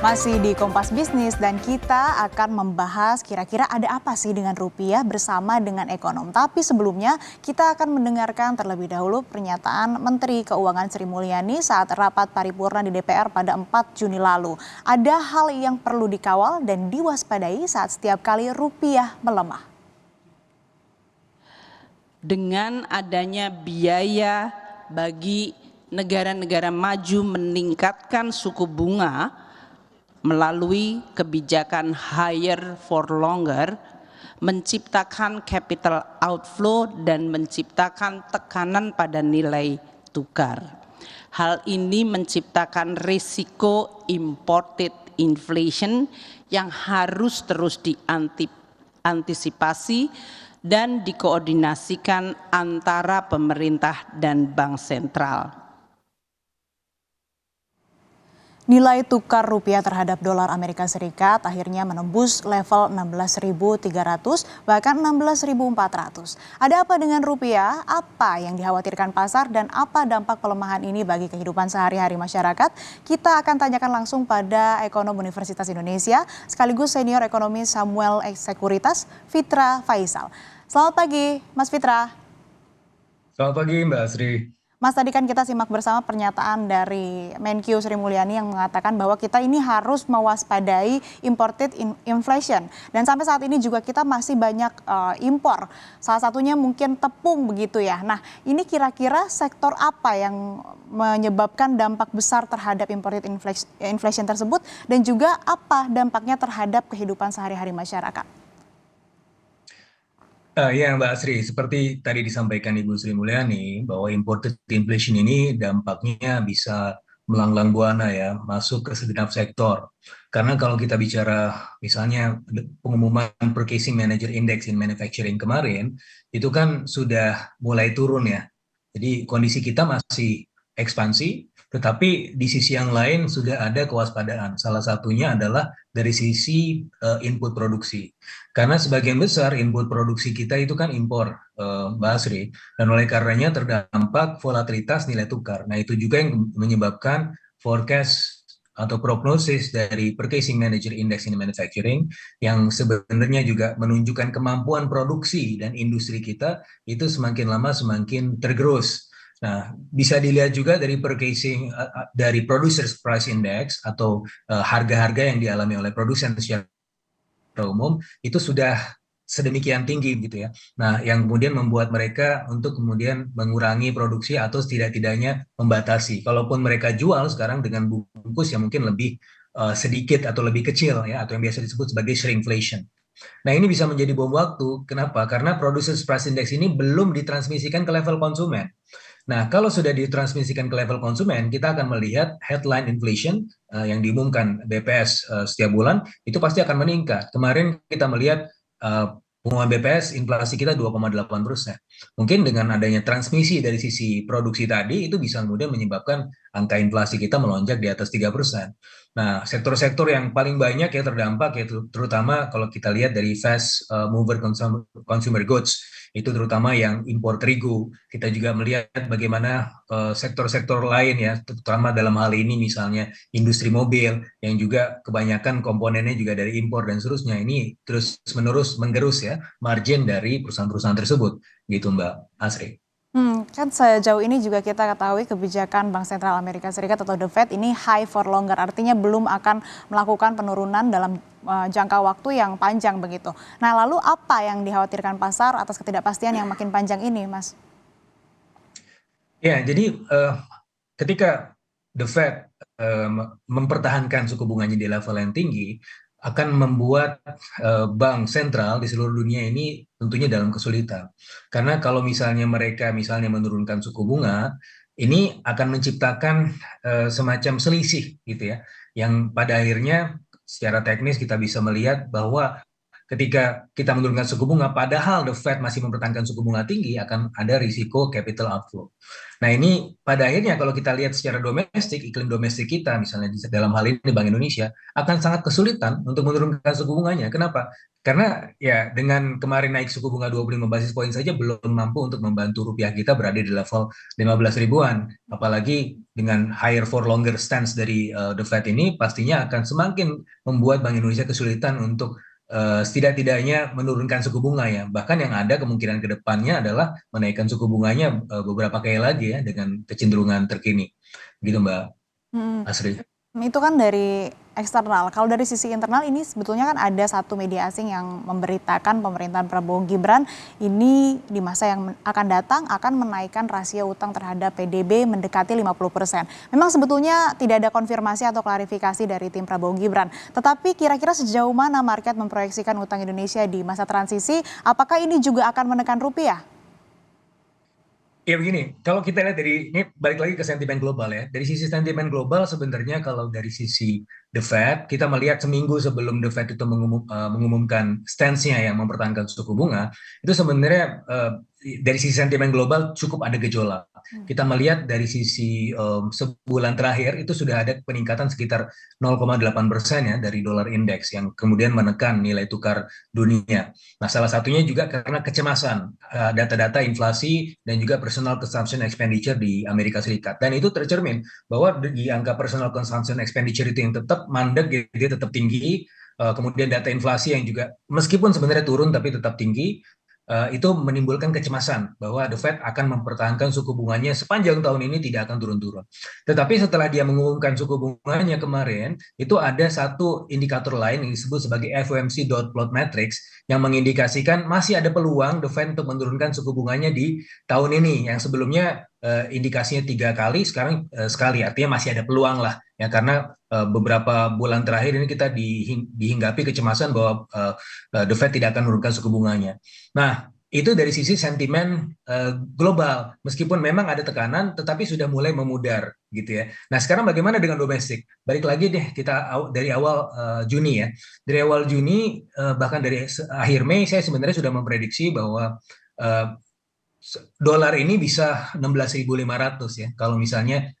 Masih di Kompas Bisnis dan kita akan membahas kira-kira ada apa sih dengan rupiah bersama dengan ekonom. Tapi sebelumnya kita akan mendengarkan terlebih dahulu pernyataan Menteri Keuangan Sri Mulyani saat rapat paripurna di DPR pada 4 Juni lalu. Ada hal yang perlu dikawal dan diwaspadai saat setiap kali rupiah melemah. Dengan adanya biaya bagi negara-negara maju meningkatkan suku bunga melalui kebijakan higher for longer, menciptakan capital outflow dan menciptakan tekanan pada nilai tukar. Hal ini menciptakan risiko imported inflation yang harus terus diantisipasi dan dikoordinasikan antara pemerintah dan bank sentral. Nilai tukar rupiah terhadap dolar Amerika Serikat akhirnya menembus level 16.300 bahkan 16.400. Ada apa dengan rupiah? Apa yang dikhawatirkan pasar dan apa dampak pelemahan ini bagi kehidupan sehari-hari masyarakat? Kita akan tanyakan langsung pada ekonom Universitas Indonesia sekaligus senior ekonomis Samuel Sekuritas, Fitra Faisal. Selamat pagi, Mas Fitra. Selamat pagi, Mbak Asri. Mas, tadi kan kita simak bersama pernyataan dari Menkyu Sri Mulyani yang mengatakan bahwa kita ini harus mewaspadai imported inflation. Dan sampai saat ini juga kita masih banyak impor. Salah satunya mungkin tepung begitu ya. Nah, ini kira-kira sektor apa yang menyebabkan dampak besar terhadap imported inflation tersebut dan juga apa dampaknya terhadap kehidupan sehari-hari masyarakat? Ya Mbak Asri, seperti tadi disampaikan Ibu Sri Mulyani bahwa imported inflation ini dampaknya bisa melanglang buana ya, masuk ke segenap sektor. Karena kalau kita bicara misalnya pengumuman Purchasing Manager Index in Manufacturing kemarin, itu kan sudah mulai turun ya. Jadi kondisi kita masih ekspansi, tetapi di sisi yang lain sudah ada kewaspadaan. Salah satunya adalah dari sisi input produksi. Karena sebagian besar input produksi kita itu kan impor, Mbak Asri. Dan oleh karenanya terdampak volatilitas nilai tukar. Nah itu juga yang menyebabkan forecast atau prognosis dari Purchasing Manager Index in Manufacturing yang sebenarnya juga menunjukkan kemampuan produksi dan industri kita itu semakin lama semakin tergerus. Nah, bisa dilihat juga dari dari Producers Price Index atau harga-harga yang dialami oleh produsen secara umum itu sudah sedemikian tinggi gitu ya. Nah, yang kemudian membuat mereka untuk kemudian mengurangi produksi atau setidak-tidaknya membatasi. Kalaupun mereka jual sekarang dengan bungkus yang mungkin lebih sedikit atau lebih kecil ya, atau yang biasa disebut sebagai shrinkflation. Nah, ini bisa menjadi bom waktu. Kenapa? Karena Producers Price Index ini belum ditransmisikan ke level konsumen. Nah, kalau sudah ditransmisikan ke level konsumen, kita akan melihat headline inflation yang diumumkan BPS setiap bulan, itu pasti akan meningkat. Kemarin kita melihat pengumuman BPS, inflasi kita 2,8%. Mungkin dengan adanya transmisi dari sisi produksi tadi, itu bisa kemudian menyebabkan angka inflasi kita melonjak di atas 3%. Nah, sektor-sektor yang paling banyak ya terdampak, yaitu terutama kalau kita lihat dari fast mover consumer goods, itu terutama yang impor terigu. Kita juga melihat bagaimana sektor-sektor lain ya, terutama dalam hal ini misalnya industri mobil yang juga kebanyakan komponennya juga dari impor dan seterusnya. Ini terus-menerus menggerus ya margin dari perusahaan-perusahaan tersebut, gitu Mbak Asri. Kan sejauh ini juga kita ketahui kebijakan Bank Sentral Amerika Serikat atau The Fed ini high for longer, artinya belum akan melakukan penurunan dalam jangka waktu yang panjang begitu. Nah, lalu apa yang dikhawatirkan pasar atas ketidakpastian yang makin panjang ini, Mas? Ya, jadi ketika The Fed mempertahankan suku bunganya di level yang tinggi, akan membuat bank sentral di seluruh dunia ini tentunya dalam kesulitan. Karena kalau misalnya mereka menurunkan suku bunga, ini akan menciptakan semacam selisih gitu ya, yang pada akhirnya secara teknis kita bisa melihat bahwa ketika kita menurunkan suku bunga, padahal the Fed masih mempertahankan suku bunga tinggi, akan ada risiko capital outflow. Nah ini pada akhirnya kalau kita lihat secara domestik, iklim domestik kita misalnya dalam hal ini Bank Indonesia akan sangat kesulitan untuk menurunkan suku bunganya. Kenapa? Karena ya dengan kemarin naik suku bunga 25 basis poin saja belum mampu untuk membantu rupiah kita berada di level 15 ribuan. Apalagi dengan higher for longer stance dari the Fed ini pastinya akan semakin membuat Bank Indonesia kesulitan untuk setidak-tidaknya menurunkan suku bunga ya. Bahkan yang ada kemungkinan ke depannya adalah menaikkan suku bunganya beberapa kali lagi ya dengan kecenderungan terkini. Gitu Mbak Hmm. Asri. Itu kan dari eksternal. Kalau dari sisi internal ini sebetulnya kan ada satu media asing yang memberitakan pemerintahan Prabowo Gibran ini di masa yang akan datang akan menaikkan rasio utang terhadap PDB mendekati 50%. Memang sebetulnya tidak ada konfirmasi atau klarifikasi dari tim Prabowo Gibran. Tetapi kira-kira sejauh mana market memproyeksikan utang Indonesia di masa transisi? Apakah ini juga akan menekan rupiah? Ya begini, kalau kita lihat ini balik lagi ke sentimen global ya. Dari sisi sentimen global sebenarnya kalau dari sisi The Fed, kita melihat seminggu sebelum The Fed itu mengumumkan stance-nya yang mempertahankan suku bunga, itu sebenarnya dari sisi sentimen global cukup ada gejolak. Kita melihat dari sisi sebulan terakhir itu sudah ada peningkatan sekitar 0,8% ya dari dolar indeks yang kemudian menekan nilai tukar dunia. Nah, salah satunya juga karena kecemasan data-data inflasi dan juga personal consumption expenditure di Amerika Serikat. Dan itu tercermin bahwa di angka personal consumption expenditure itu yang tetap mandek, dia tetap tinggi. Kemudian data inflasi yang juga meskipun sebenarnya turun tapi tetap tinggi. Itu menimbulkan kecemasan bahwa The Fed akan mempertahankan suku bunganya sepanjang tahun ini tidak akan turun-turun. Tetapi setelah dia mengumumkan suku bunganya kemarin, itu ada satu indikator lain yang disebut sebagai FOMC dot plot matrix yang mengindikasikan masih ada peluang The Fed untuk menurunkan suku bunganya di tahun ini yang sebelumnya indikasinya 3 kali, sekarang sekali, artinya masih ada peluang lah ya karena beberapa bulan terakhir ini kita dihinggapi kecemasan bahwa The Fed tidak akan menurunkan suku bunganya. Nah, itu dari sisi sentimen global. Meskipun memang ada tekanan, tetapi sudah mulai memudar gitu ya. Nah, sekarang bagaimana dengan domestik? Balik lagi deh kita dari awal Juni ya. Dari awal Juni bahkan dari akhir Mei saya sebenarnya sudah memprediksi bahwa uh, dolar ini bisa 16.500 ya kalau misalnya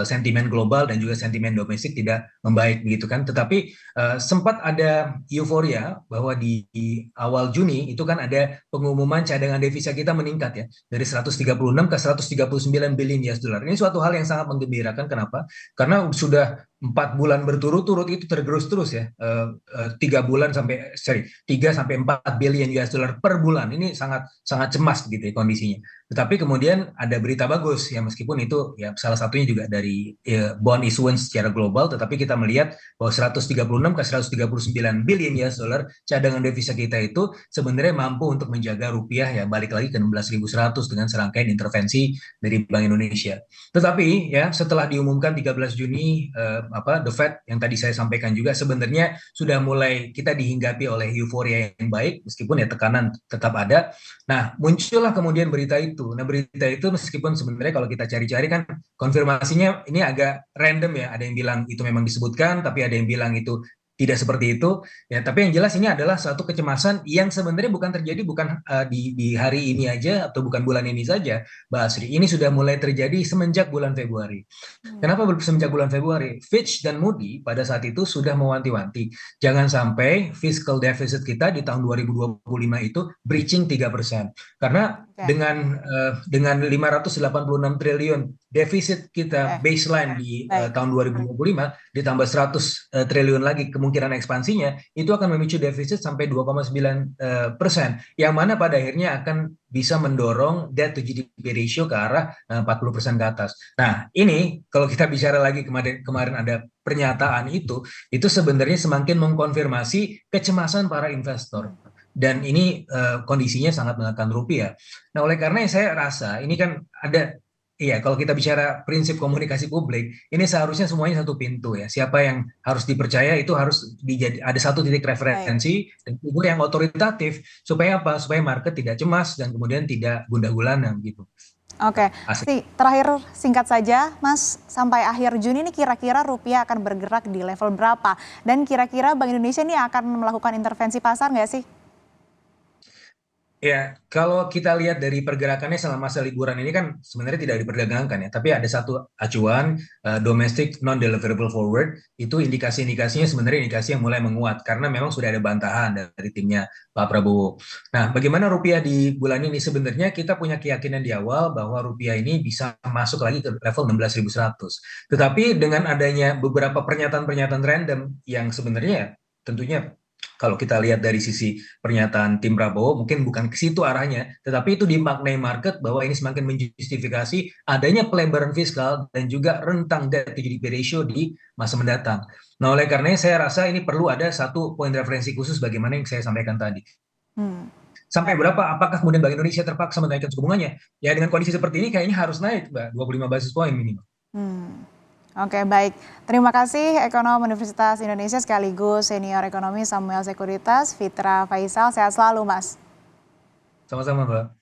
sentimen global dan juga sentimen domestik tidak membaik begitu kan. Tetapi sempat ada euforia bahwa di awal Juni itu kan ada pengumuman cadangan devisa kita meningkat ya dari 136 ke 139 billion US dollar. Ini suatu hal yang sangat menggembirakan. Kenapa? Karena sudah 4 bulan berturut-turut itu tergerus terus ya, 3 sampai 4 billion US dollar per bulan. Ini sangat sangat cemas gitu ya kondisinya. Tetapi kemudian ada berita bagus ya meskipun itu ya salah satunya juga dari bond issuance secara global, tetapi kita melihat bahwa 136 ke 139 billion US dollar cadangan devisa kita itu sebenarnya mampu untuk menjaga rupiah ya balik lagi ke 16.100 dengan serangkaian intervensi dari Bank Indonesia. Tetapi ya setelah diumumkan 13 Juni The Fed yang tadi saya sampaikan juga sebenarnya sudah mulai kita dihinggapi oleh euforia yang baik meskipun ya tekanan tetap ada. Nah, muncullah kemudian berita itu. Nah, berita itu meskipun sebenarnya kalau kita cari-cari kan konfirmasinya ini agak random ya. Ada yang bilang itu memang disebutkan, tapi ada yang bilang itu tidak seperti itu. Ya, tapi yang jelas ini adalah suatu kecemasan yang sebenarnya bukan terjadi bukan di hari ini aja atau bukan bulan ini saja, Mbak Asri. Ini sudah mulai terjadi semenjak bulan Februari. Kenapa semenjak bulan Februari? Fitch dan Moody pada saat itu sudah mewanti-wanti. Jangan sampai fiscal deficit kita di tahun 2025 itu breaching 3%. Karena dengan 586 triliun defisit kita baseline di tahun 2025 ditambah 100 triliun lagi kemungkinan ekspansinya itu akan memicu defisit sampai 2,9%. Yang mana pada akhirnya akan bisa mendorong debt to GDP ratio ke arah 40% ke atas. Nah, ini kalau kita bicara lagi kemarin ada pernyataan itu sebenarnya semakin mengkonfirmasi kecemasan para investor. Dan ini kondisinya sangat menekan rupiah. Nah, oleh karena saya rasa ini kan ada, iya kalau kita bicara prinsip komunikasi publik, ini seharusnya semuanya satu pintu ya. Siapa yang harus dipercaya itu harus ada satu titik referensi dan figur yang otoritatif supaya apa? Supaya market tidak cemas dan kemudian tidak gundah gulana gitu. Oke, Asik. terakhir singkat saja, Mas, sampai akhir Juni ini kira-kira rupiah akan bergerak di level berapa? Dan kira-kira Bank Indonesia ini akan melakukan intervensi pasar nggak sih? Ya, kalau kita lihat dari pergerakannya selama masa liburan ini kan sebenarnya tidak diperdagangkan ya, tapi ada satu acuan domestic non-deliverable forward, itu indikasi-indikasinya sebenarnya indikasi yang mulai menguat karena memang sudah ada bantahan dari timnya Pak Prabowo. Nah, bagaimana rupiah di bulan ini? Sebenarnya kita punya keyakinan di awal bahwa rupiah ini bisa masuk lagi ke level 16.100. Tetapi dengan adanya beberapa pernyataan-pernyataan random yang sebenarnya tentunya kalau kita lihat dari sisi pernyataan tim Prabowo mungkin bukan ke situ arahnya, tetapi itu dimaknai market bahwa ini semakin menjustifikasi adanya pelebaran fiskal dan juga rentang debt to GDP ratio di masa mendatang. Nah, oleh karenanya saya rasa ini perlu ada satu poin referensi khusus bagaimana yang saya sampaikan tadi. Hmm. Sampai berapa? Apakah kemudian Bank Indonesia terpaksa menaikkan suku bunganya? Ya dengan kondisi seperti ini kayaknya harus naik, Mbak, 25 basis point minimal. Hmm. Oke, baik. Terima kasih Ekonom Universitas Indonesia sekaligus senior ekonomi Samuel Sekuritas, Fitra Faisal. Sehat selalu, Mas. Sama-sama, Mbak.